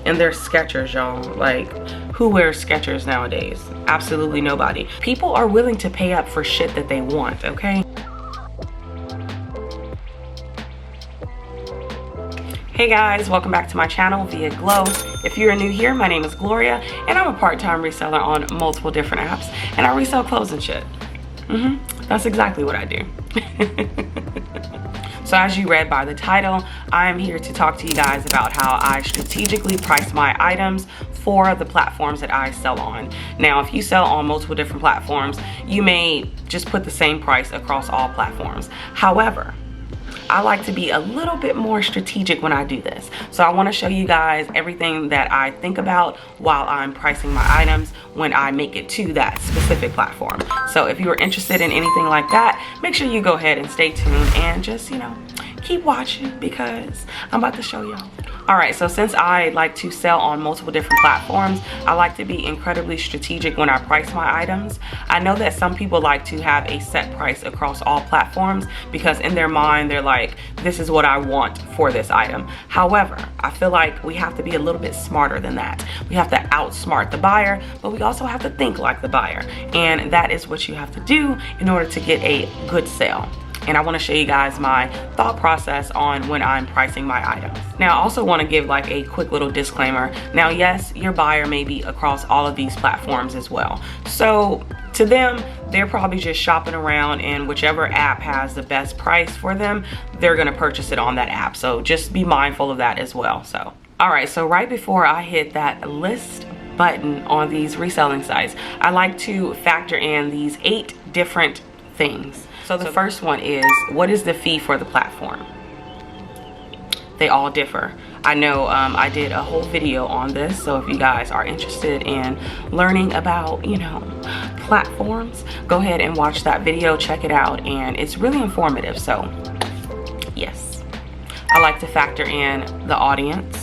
And they're Skechers, y'all. Like, who wears Skechers nowadays? Absolutely nobody. People are willing to pay up for shit that they want, okay? Hey guys, welcome back to my channel, VIAGLO. If you're new here, my name is Gloria, and I'm a part-time reseller on multiple different apps, and I resell clothes and shit. That's exactly what I do. So as you read by the title, I am here to talk to you guys about how I strategically price my items for the platforms that I sell on. Now, if you sell on multiple different platforms, you may just put the same price across all platforms. However, I like to be a little bit more strategic when I do this. So I want to show you guys everything that I think about while I'm pricing my items when I make it to that specific platform. So if you are interested in anything like that, make sure you go ahead and stay tuned and just, you know, keep watching because I'm about to show y'all. All right, so since I like to sell on multiple different platforms, I like to be incredibly strategic when I price my items. I know that some people like to have a set price across all platforms because in their mind, they're like, this is what I want for this item. However, I feel like we have to be a little bit smarter than that. We have to outsmart the buyer, but we also have to think like the buyer. And that is what you have to do in order to get a good sale. And I want to show you guys my thought process on when I'm pricing my items. Now, I also want to give like a quick little disclaimer. Now, yes, your buyer may be across all of these platforms as well. So to them, they're probably just shopping around, and whichever app has the best price for them, they're going to purchase it on that app. So just be mindful of that as well. So, all right, so right before I hit that list button on these reselling sites, I like to factor in these 8 different things. So the first one is, what is the fee for the platform? They all differ. I know I did a whole video on this, so if you guys are interested in learning about, you know, platforms, go ahead and watch that video, check it out, and it's really informative. So yes, I like to factor in the audience,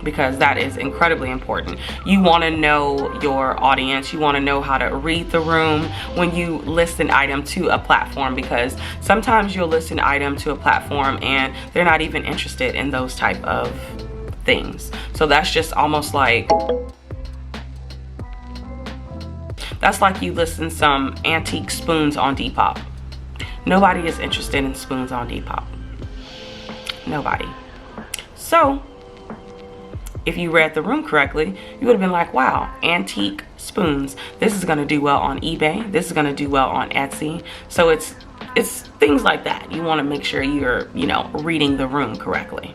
because that is incredibly important. You want to know your audience. You want to know how to read the room when you list an item to a platform, because sometimes you'll list an item to a platform and they're not even interested in those type of things. So that's just almost like, that's like you listing some antique spoons on Depop. Nobody is interested in spoons on Depop. Nobody. So if you read the room correctly, you would have been like, wow, antique spoons. This is gonna do well on eBay. This is gonna do well on Etsy. So it's things like that. You wanna make sure you're, you know, reading the room correctly.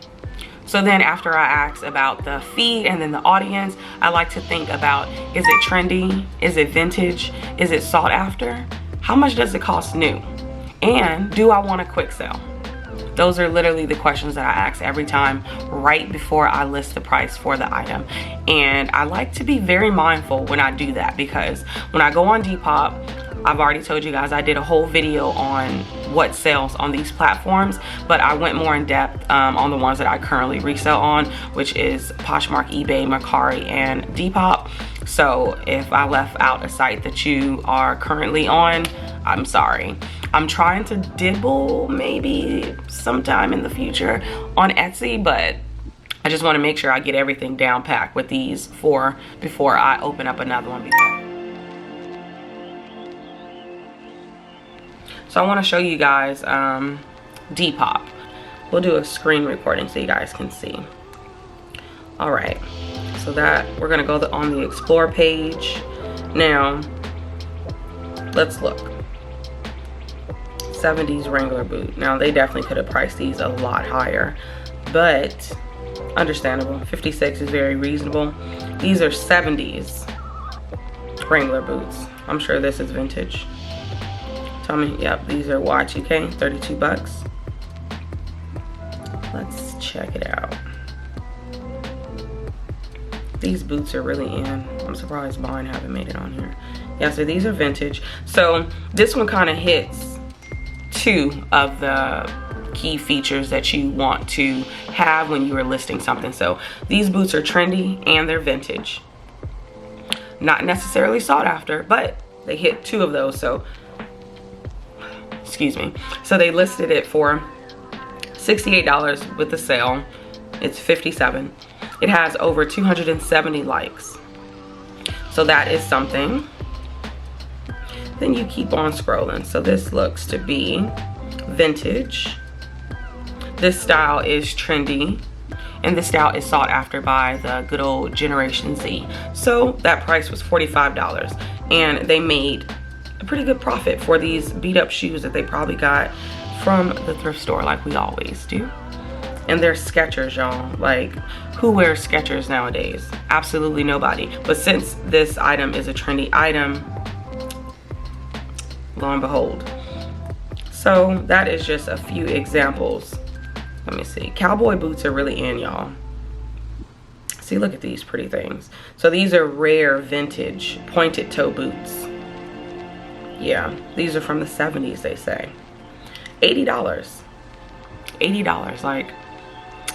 So then after I ask about the fee and then the audience, I like to think about, is it trendy? Is it vintage? Is it sought after? How much does it cost new? And do I want a quick sale? Those are literally the questions that I ask every time right before I list the price for the item. And I like to be very mindful when I do that, because when I go on Depop, I've already told you guys I did a whole video on what sells on these platforms, but I went more in depth on the ones that I currently resell on, which is Poshmark, eBay, MERCARI, and Depop. So if I left out a site that you are currently on, I'm sorry. I'm trying to dibble maybe sometime in the future on Etsy, but I just want to make sure I get everything down packed with these 4 before I open up another one. So I want to show you guys Depop. We'll do a screen recording so you guys can see. All right, so that we're gonna go on the explore page. Now, let's look. 70s Wrangler boot. Now they definitely could have priced these a lot higher, but understandable. 56 is very reasonable. These are 70s Wrangler boots. I'm sure this is vintage. Tell me, yep, these are Y2K, 32 bucks. Let's check it out. These boots are really in. I'm surprised mine haven't made it on here. Yeah, so these are vintage. So this one kind of hits 2 of the key features that you want to have when you are listing something. So these boots are trendy and they're vintage. Not necessarily sought after, but they hit 2 of those. So, excuse me. So they listed it for $68 with the sale. It's $57. It has over 270 likes. So that is something. Then you keep on scrolling. So this looks to be vintage. This style is trendy. And this style is sought after by the good old Generation Z. So that price was $45. And they made a pretty good profit for these beat up shoes that they probably got from the thrift store like we always do. And they're Skechers, y'all. Like, who wears Skechers nowadays? Absolutely nobody. But since this item is a trendy item, lo and behold. So that is just a few examples. Let me see. Cowboy boots are really in, y'all. See, look at these pretty things. So these are rare vintage pointed toe boots. Yeah, these are from the 70s, they say. $80. $80, like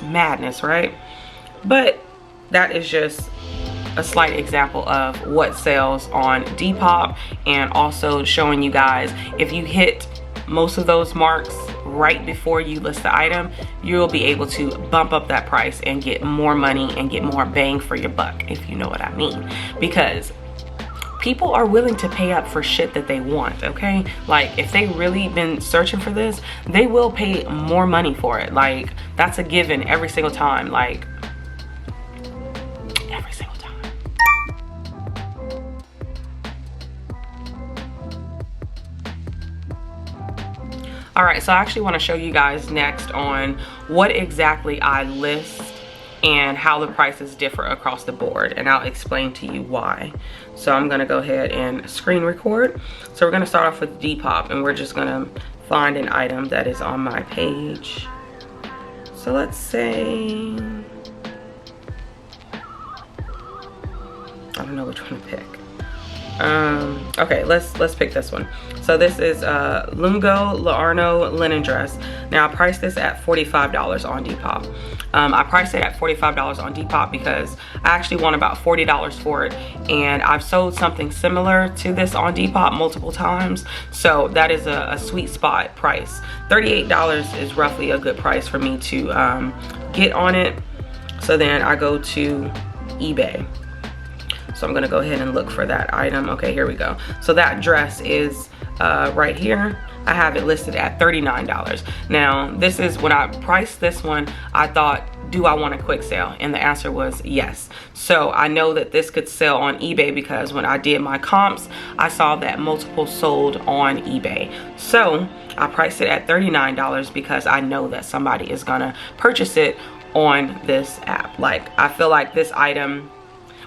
madness, right? But that is just a slight example of what sells on Depop, and also showing you guys if you hit most of those marks right before you list the item, you'll be able to bump up that price and get more money and get more bang for your buck, if you know what I mean. Because people are willing to pay up for shit that they want, okay? Like, if they really been searching for this, they will pay more money for it. Like, that's a given every single time. Like, every single time. All right, so I actually want to show you guys next on what exactly I list and how the prices differ across the board, and I'll explain to you why. So I'm gonna go ahead and screen record. So we're gonna start off with Depop, and we're just gonna find an item that is on my page. So let's say, I don't know which one to pick. Okay, let's pick this one. So this is Lungo Larno linen dress. Now I priced this at $45 on Depop. I priced it at $45 on Depop because I actually want about $40 for it, and I've sold something similar to this on Depop multiple times, so that is a sweet spot price. $38 is roughly a good price for me to get on it. So then I go to eBay. So I'm gonna go ahead and look for that item. Okay, here we go. So that dress is right here. I have it listed at $39. Now, this is when I priced this one, I thought, do I want a quick sale? And the answer was yes. So I know that this could sell on eBay because when I did my comps, I saw that multiple sold on eBay. So I priced it at $39 because I know that somebody is gonna purchase it on this app. Like, I feel like this item,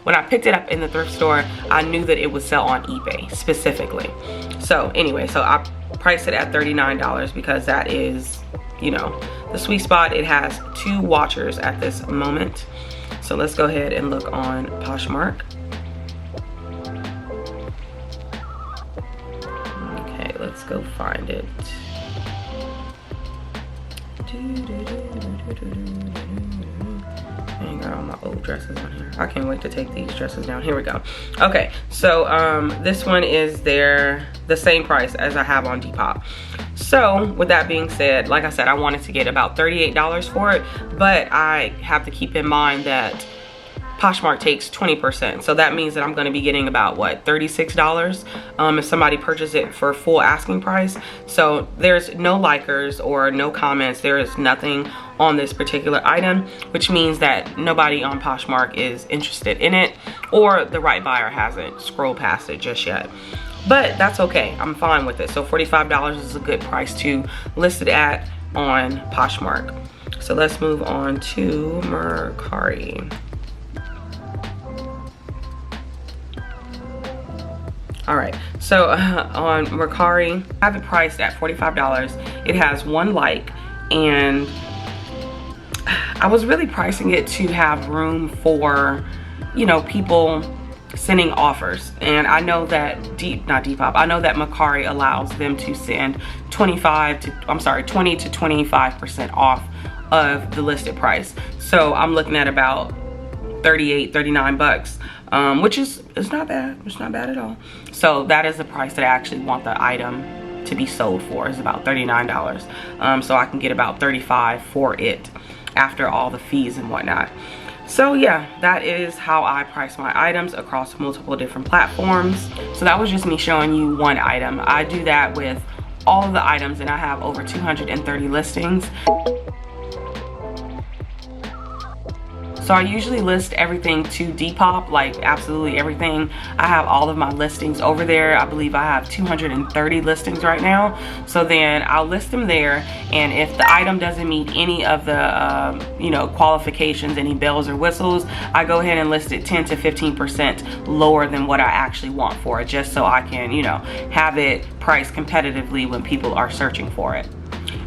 when I picked it up in the thrift store, I knew that it would sell on eBay specifically. So anyway, so I priced it at $39 because that is, you know, the sweet spot. It has 2 watchers at this moment. So let's go ahead and look on Poshmark. Okay, let's go find it. I ain't got all my old dresses on here. I can't wait to take these dresses down. Here we go. Okay, so this one is the same price as I have on Depop. So with that being said, like I said, I wanted to get about $38 for it, but I have to keep in mind that Poshmark takes 20%. So that means that I'm gonna be getting about, what, $36 if somebody purchases it for full asking price. So there's no likers or no comments. There is nothing on this particular item, which means that nobody on Poshmark is interested in it, or the right buyer hasn't scrolled past it just yet. But that's okay, I'm fine with it. So $45 is a good price to list it at on Poshmark. So let's move on to Mercari. All right, so on Mercari, I have it priced at $45. It has 1 like, and I was really pricing it to have room for, you know, people sending offers. And I know that I know that Mercari allows them to send 20 to 25% off of the listed price. So I'm looking at about 38, 39 bucks, which is not bad. It's not bad at all. So that is the price that I actually want the item to be sold for, is about $39. So I can get about $35 for it after all the fees and whatnot. So yeah, that is how I price my items across multiple different platforms. So that was just me showing you one item. I do that with all of the items, and I have over 230 listings. So I usually list everything to Depop, like absolutely everything. I have all of my listings over there. I believe I have 230 listings right now. So then I'll list them there, and if the item doesn't meet any of the you know, qualifications, any bells or whistles, I go ahead and list it 10 to 15% lower than what I actually want for it, just so I can, you know, have it priced competitively when people are searching for it.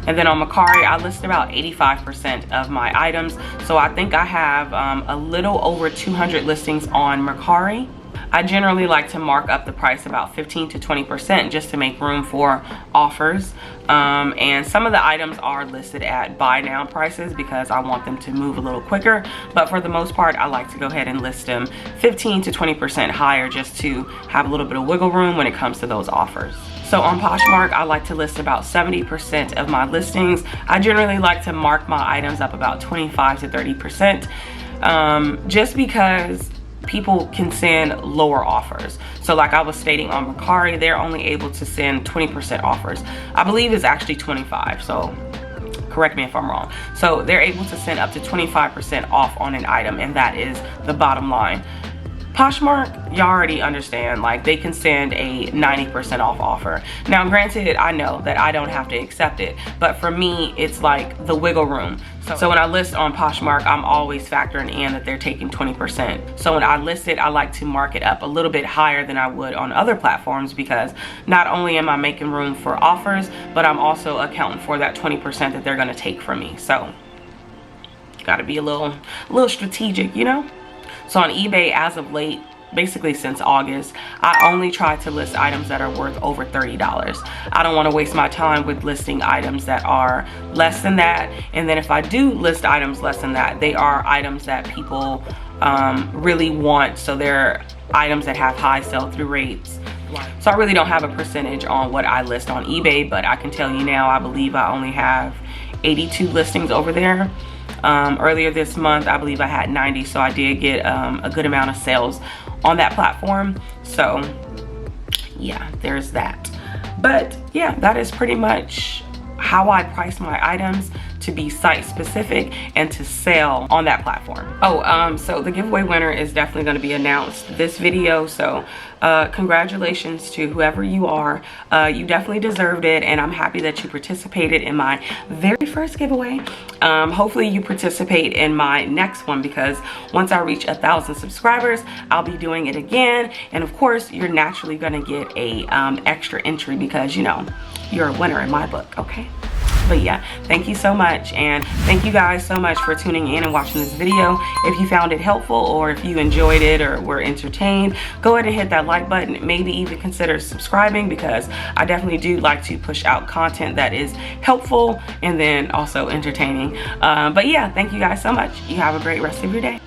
And then on MERCARI, I list about 85% of my items. So I think I have a little over 200 listings on MERCARI. I generally like to mark up the price about 15 to 20% just to make room for offers. And some of the items are listed at buy now prices because I want them to move a little quicker. But for the most part, I like to go ahead and list them 15 to 20% higher just to have a little bit of wiggle room when it comes to those offers. So on Poshmark, I like to list about 70% of my listings. I generally like to mark my items up about 25 to 30%, just because people can send lower offers. So like I was stating on MERCARI, they're only able to send 20% offers. I believe it's actually 25, so correct me if I'm wrong. So they're able to send up to 25% off on an item, and that is the bottom line. Poshmark, you already understand, like they can send a 90% off offer. Now granted, I know that I don't have to accept it, but for me, it's like the wiggle room. So when I list on Poshmark, I'm always factoring in that they're taking 20%. So when I list it, I like to mark it up a little bit higher than I would on other platforms, because not only am I making room for offers, but I'm also accounting for that 20% that they're gonna take from me. So gotta be a little strategic, you know? So on eBay, as of late, basically since August, I only try to list items that are worth over $30. I don't want to waste my time with listing items that are less than that. And then if I do list items less than that, they are items that people really want. So they're items that have high sell-through rates. So I really don't have a percentage on what I list on eBay, but I can tell you now, I believe I only have 82 listings over there. Earlier this month, I believe I had 90, so I did get a good amount of sales on that platform. So yeah, there's that. But yeah, that is pretty much how I price my items to be site specific and to sell on that platform. Oh, so the giveaway winner is definitely going to be announced this video. So congratulations to whoever you are. You definitely deserved it, and I'm happy that you participated in my very first giveaway. Hopefully you participate in my next one, because once I reach 1,000 subscribers, I'll be doing it again. And of course, you're naturally going to get a extra entry, because you know you're a winner in my book. Okay. But yeah, thank you so much, and thank you guys so much for tuning in and watching this video. If you found it helpful, or if you enjoyed it or were entertained, go ahead and hit that like button. Maybe even consider subscribing, because I definitely do like to push out content that is helpful and then also entertaining. But yeah, thank you guys so much. You have a great rest of your day.